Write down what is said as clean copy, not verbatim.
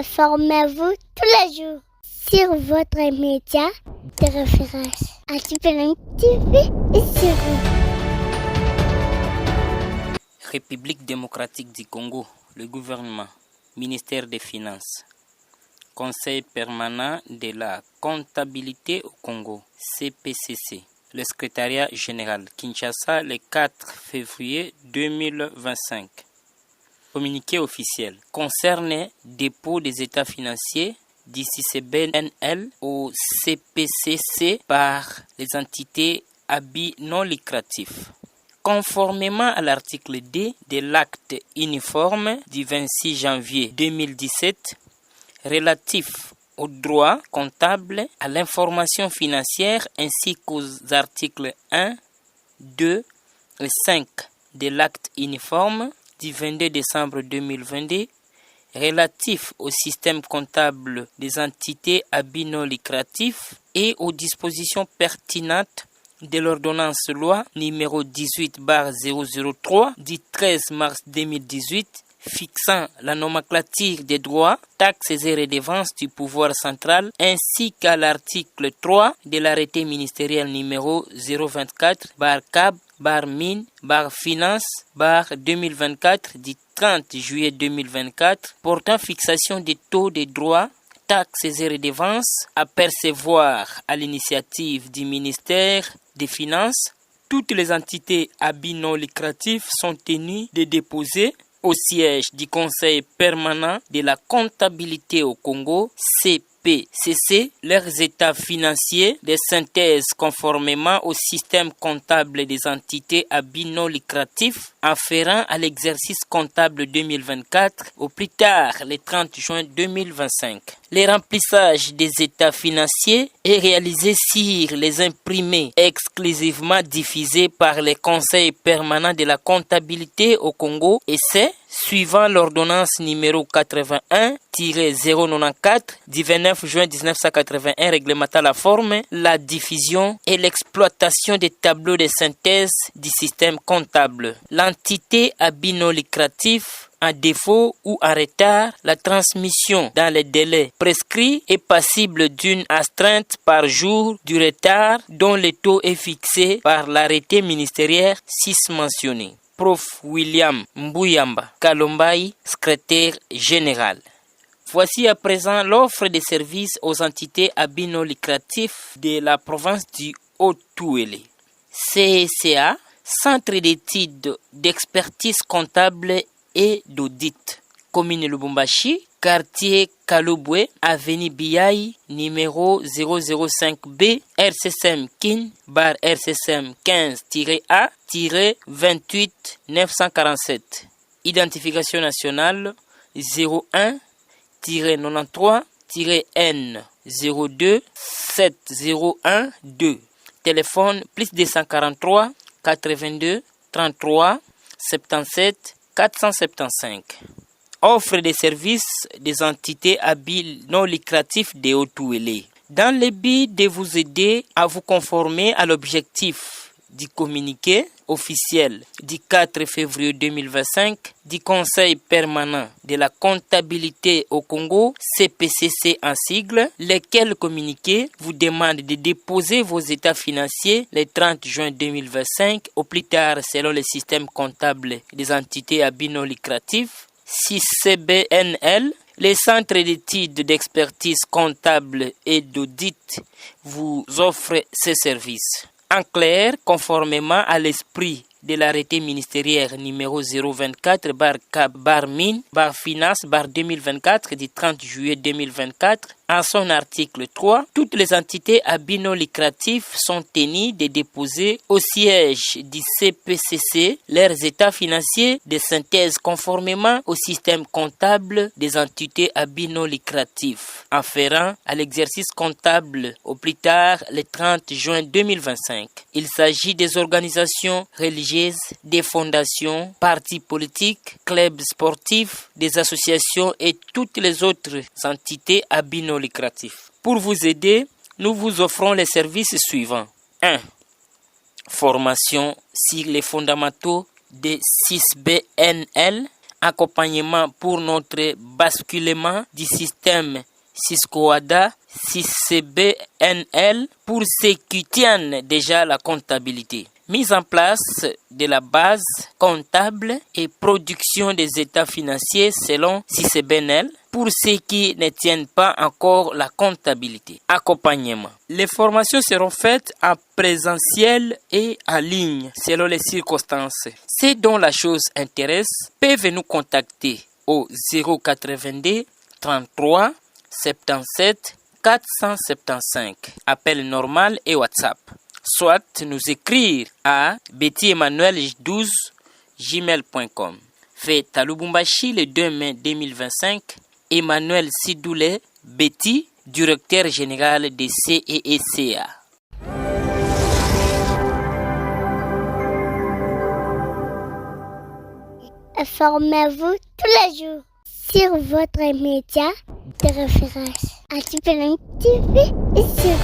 Informez-vous tous les jours sur votre média de référence. Antipelin TV et sur République démocratique du Congo, le gouvernement, ministère des Finances, Conseil permanent de la comptabilité au Congo, CPCC, le secrétariat général, Kinshasa, le 4 février 2025. Communiqué officiel concerne dépôt des états financiers du CCBNL au CPCC par les entités à but non lucratif. Conformément à l'article D de l'acte uniforme du 26 janvier 2017 relatif aux droits comptables, à l'information financière ainsi qu'aux articles 1, 2 et 5 de l'acte uniforme du 22 décembre 2022 relatif au système comptable des entités à but non lucratif et aux dispositions pertinentes de l'ordonnance loi numéro 18/003 du 13 mars 2018 fixant la nomenclature des droits, taxes et redevances du pouvoir central ainsi qu'à l'article 3 de l'arrêté ministériel numéro 024/CAB/mine/finance/2024 du 30 juillet 2024 portant fixation des taux des droits, taxes et redevances à percevoir à l'initiative du ministère des Finances. Toutes les entités à but non lucratif sont tenues de déposer au siège du Conseil permanent de la comptabilité au Congo, CPCC, leurs états financiers de synthèse conformément au système comptable des entités à but non lucratif afférent à l'exercice comptable 2024 au plus tard le 30 juin 2025. Le remplissage des états financiers est réalisé sur les imprimés exclusivement diffusés par le Conseil permanent de la comptabilité au Congo et c'est suivant l'ordonnance numéro 81-094 du 29 juin 1981 réglementant la forme, la diffusion et l'exploitation des tableaux de synthèse du système comptable. L'entité à but non lucratif en défaut ou en retard, la transmission dans les délais prescrits est passible d'une astreinte par jour du retard dont le taux est fixé par l'arrêté ministériel mentionné. Prof. William Mbuyamba Kalombaï, secrétaire général. Voici à présent l'offre de services aux entités à but non lucratif de la province du Haut-Touélé. CECA, Centre d'études d'expertise comptable et d'audit. Commune Lubumbashi, quartier Kalobwe, avenue Biaï, numéro 005B, RCSM KIN, bar RCSM 15-A-28 947. Identification nationale 01-93-N 02 701 2. Téléphone plus 243 82 33 77 475. Offre des services des entités à but non lucratif de Haut-Touélé. Dans le but de vous aider à vous conformer à l'objectif du communiqué officiel du 4 février 2025 du Conseil permanent de la comptabilité au Congo, CPCC en sigle, lequel communiqué vous demande de déposer vos états financiers le 30 juin 2025 au plus tard selon le système comptable des entités à but non lucratif, CCBNL. Les centres d'études d'expertise comptable et d'audit vous offrent ces services. En clair, conformément à l'esprit de l'arrêté ministériel numéro 024/CAB/mine/finance/2024 du 30 juillet 2024, en son article 3, toutes les entités à but non lucratif sont tenues de déposer au siège du CPCC leurs états financiers de synthèse conformément au système comptable des entités à but non lucratif afférent à l'exercice comptable au plus tard le 30 juin 2025. Il s'agit des organisations religieuses, des fondations, partis politiques, clubs sportifs, des associations et toutes les autres entités à but non lucratif. Pour vous aider, nous vous offrons les services suivants. 1. Formation sur les fondamentaux des 6BNL accompagnement pour notre basculement du système Cisco-ADA 6CBNL pour ceux qui tiennent déjà la comptabilité. Mise en place de la base comptable et production des états financiers selon 6CBNL pour ceux qui ne tiennent pas encore la comptabilité. Accompagnement. Les formations seront faites en présentiel et en ligne selon les circonstances. Ceux dont la chose intéresse peuvent nous contacter au 082 33 77 475. Appel normal et WhatsApp. Soit nous écrire à bettyemmanuel12gmail.com. Fait à Lubumbashi le 2 mai 2025. Emmanuel Sidoulé Betty, directeur général de CEECA. Informez-vous tous les jours sur votre média de référence. Activez TV et sur